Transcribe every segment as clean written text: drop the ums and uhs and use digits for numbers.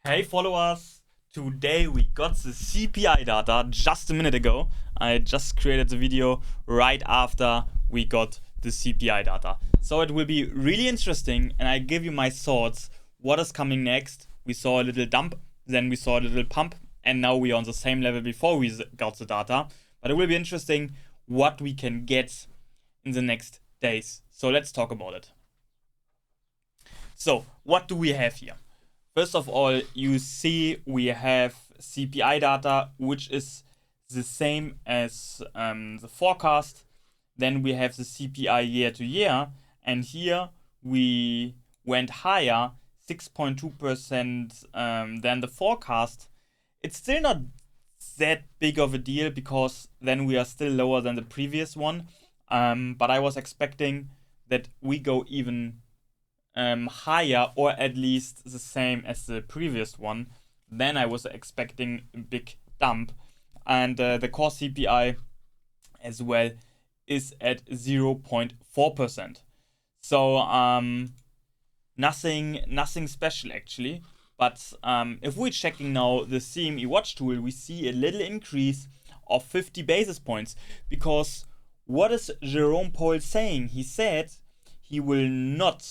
Hey followers, today we got the CPI data just a minute ago. I just created the video right after we got the CPI data. So it will be really interesting and I give you my thoughts. What is coming next? We saw a little dump, then we saw a little pump, and now we are on the same level before we got the data. But it will be interesting what we can get in the next days. So let's talk about it. So what do we have here? First of all, you see we have CPI data, which is the same as the forecast. Then we have the CPI year to year, and here we went higher, 6.2% than the forecast. It's still not that big of a deal because then we are still lower than the previous one. But I was expecting that we go even higher, or at least the same as the previous one. Then I was expecting a big dump, and the core CPI as well is at 0.4%. So nothing special actually. But if we're checking now the CME watch tool, we see a little increase of 50 basis points, because what is Jerome Powell saying? He said he will not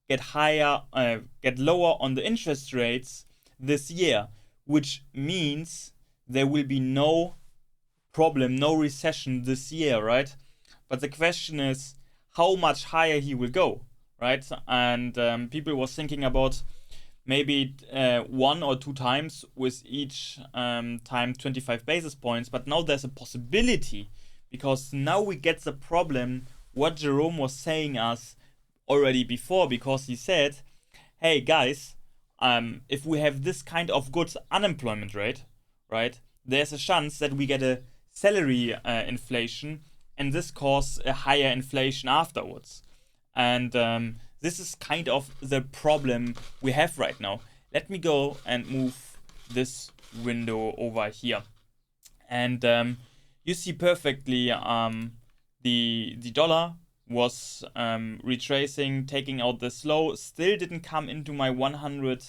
get lower on the interest rates this year, which means there will be no problem, no recession this year, right? But the question is how much higher he will go, right? And people was thinking about maybe 1 or 2 times, with each time 25 basis points. But now there's a possibility, because now we get the problem what Jerome was saying us already before, because he said, hey guys, if we have this kind of good unemployment rate, right, there's a chance that we get a salary inflation, and this causes a higher inflation afterwards. And this is kind of the problem we have right now. Let me go and move this window over here, and you see perfectly the dollar was retracing, taking out this low, still didn't come into my 100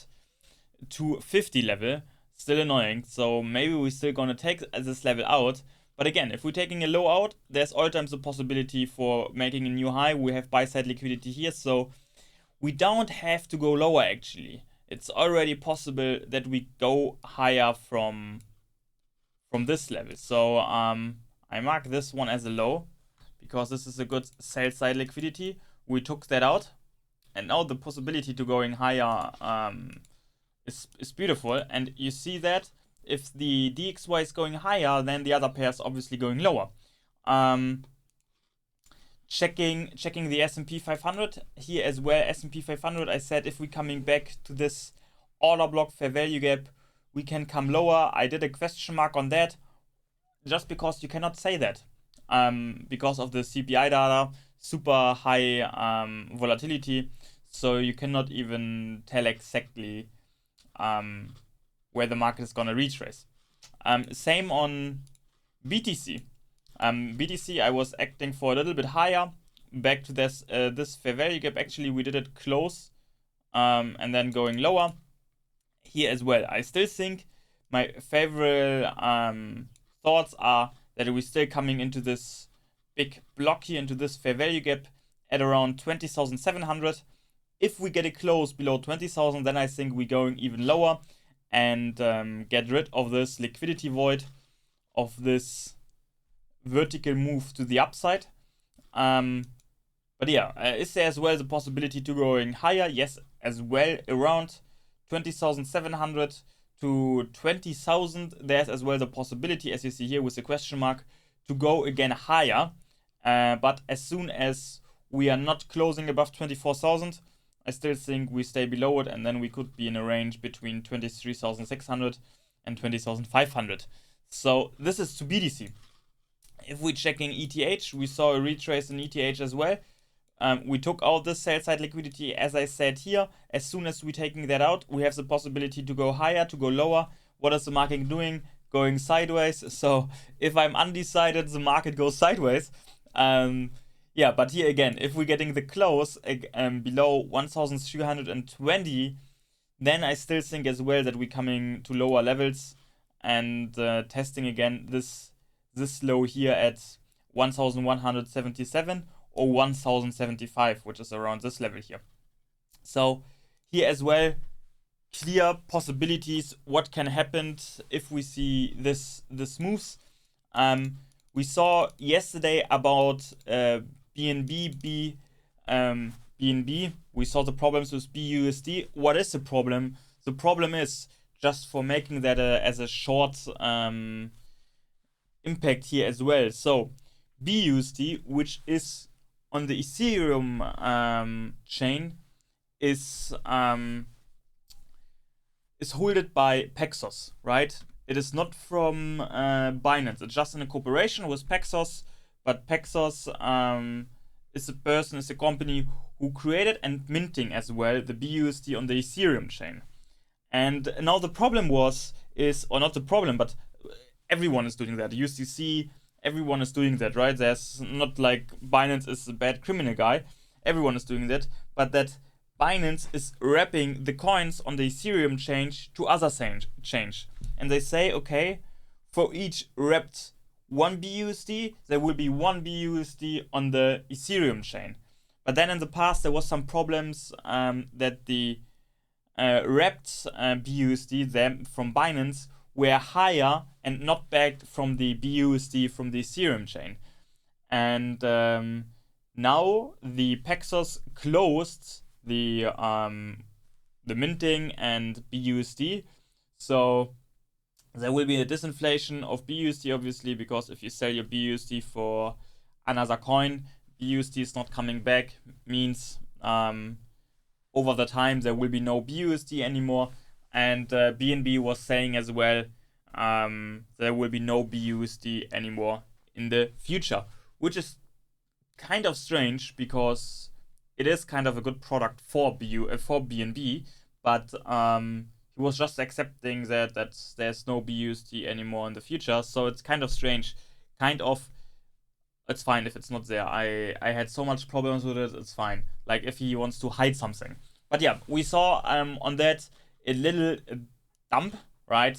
to 50 level, still annoying. So maybe we're still gonna take this level out. But again, if we're taking a low out, there's all times the possibility for making a new high. We have buy side liquidity here, so we don't have to go lower actually. It's already possible that we go higher from this level. So I mark this one as a low, because this is a good sell side liquidity. We took that out, and now the possibility to going higher is beautiful. And you see that if the DXY is going higher, then the other pair is obviously going lower. Checking the S&P 500 here as well. S&P 500, I said if we're coming back to this order block fair value gap, we can come lower. I did a question mark on that, just because you cannot say that. Because of the CPI data, super high volatility, so you cannot even tell exactly where the market is gonna retrace. Same on BTC. BTC, I was acting for a little bit higher, back to this fair value gap. Actually, we did it close, and then going lower here as well. I still think my favorite thoughts are that we're still coming into this big block here, into this fair value gap at around 20,700. If we get it close below 20,000, then I think we're going even lower and get rid of this liquidity void, of this vertical move to the upside. But yeah, is there as well the possibility to going higher? Yes, as well, around 20,700 to 20,000. There's as well the possibility, as you see here with the question mark, to go again higher. But as soon as we are not closing above 24,000, I still think we stay below it, and then we could be in a range between 23,600 and 20,500. So this is to BTC. If we're checking ETH, we saw a retrace in ETH as well. We took out this sell side liquidity, as I said here. As soon as we're taking that out, we have the possibility to go higher, to go lower. What is the market doing? Going sideways. So if I'm undecided, the market goes sideways. Yeah, but here again, if we're getting the close below 1,320, then I still think as well that we're coming to lower levels and testing again this low here at 1177 or 1075, which is around this level here. So here as well, clear possibilities what can happen if we see this moves. We saw yesterday about BNB. We saw the problems with BUSD. What is the problem? The problem is just for making that as a short impact here as well. So BUSD, which is on the Ethereum chain, is holded by Paxos, right? It is not from Binance. It's just in a cooperation with Paxos, but Paxos is a company who created and minting as well the BUSD on the Ethereum chain. And now the problem but everyone is doing that. USDC, everyone is doing that, right? There's not like Binance is a bad criminal guy. Everyone is doing that, but that Binance is wrapping the coins on the Ethereum chain to other chains. And they say, okay, for each wrapped 1 BUSD, there will be 1 BUSD on the Ethereum chain. But then in the past, there was some problems that the wrapped BUSD from Binance were higher and not backed from the BUSD from the Ethereum chain. And now the Paxos closed the minting and BUSD, so there will be a disinflation of BUSD, obviously, because if you sell your BUSD for another coin, BUSD is not coming back, means over the time there will be no BUSD anymore. And BNB was saying as well, there will be no BUSD anymore in the future, which is kind of strange because it is kind of a good product for BNB, but he was just accepting that there's no BUSD anymore in the future. So it's kind of strange. It's fine if it's not there. I had so much problems with it. It's fine. Like if he wants to hide something. But yeah, we saw on that a little dump, right?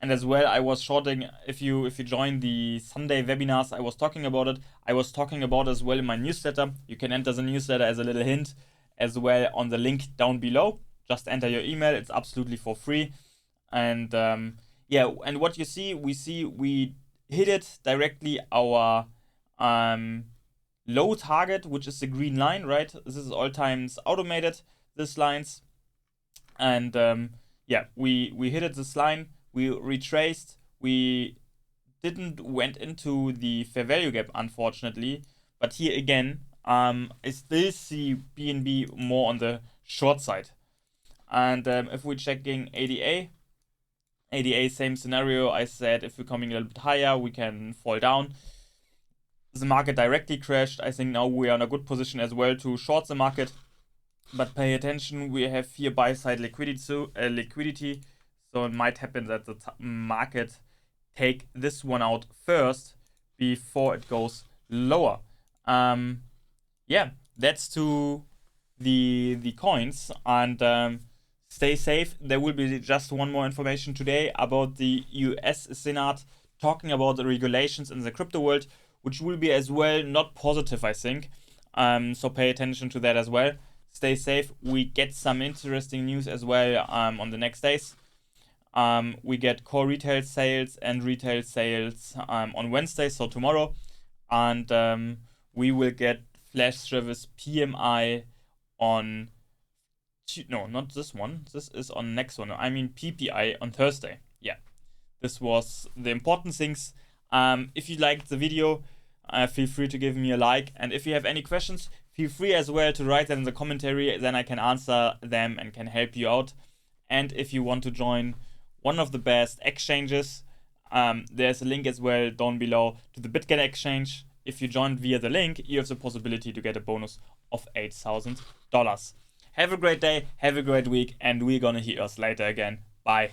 And as well, I was shorting. If you join the Sunday webinars, I was talking about it. I was talking about it as well in my newsletter. You can enter the newsletter as a little hint as well on the link down below. Just enter your email. It's absolutely for free. And yeah, and what you see, we hit it directly our low target, which is the green line, right? This is all times automated, this lines. And yeah, we hit it this line. We retraced. We didn't went into the fair value gap, unfortunately. But here again, I still see BNB more on the short side. And if we're checking ADA, same scenario. I said if we're coming a little bit higher, we can fall down. The market directly crashed. I think now we are in a good position as well to short the market. But pay attention, we have here buy side liquidity. So it might happen that the market take this one out first before it goes lower. Yeah, that's to the coins. And stay safe. There will be just one more information today about the US Senate talking about the regulations in the crypto world, which will be as well not positive, I think. So pay attention to that as well. Stay safe. We get some interesting news as well on the next days. We get core retail sales and retail sales on Wednesday, so tomorrow. And we will get flash service PMI on... No, not this one. This is on next one. I mean PPI on Thursday. Yeah, this was the important things. If you liked the video, feel free to give me a like. And if you have any questions, feel free as well to write that in the commentary. Then I can answer them and can help you out. And if you want to join one of the best exchanges, there's a link as well down below to the bitget exchange. If you join via the link, you have the possibility to get a bonus of $8,000. Have a great day, have a great week, and we're gonna hear us later again. Bye.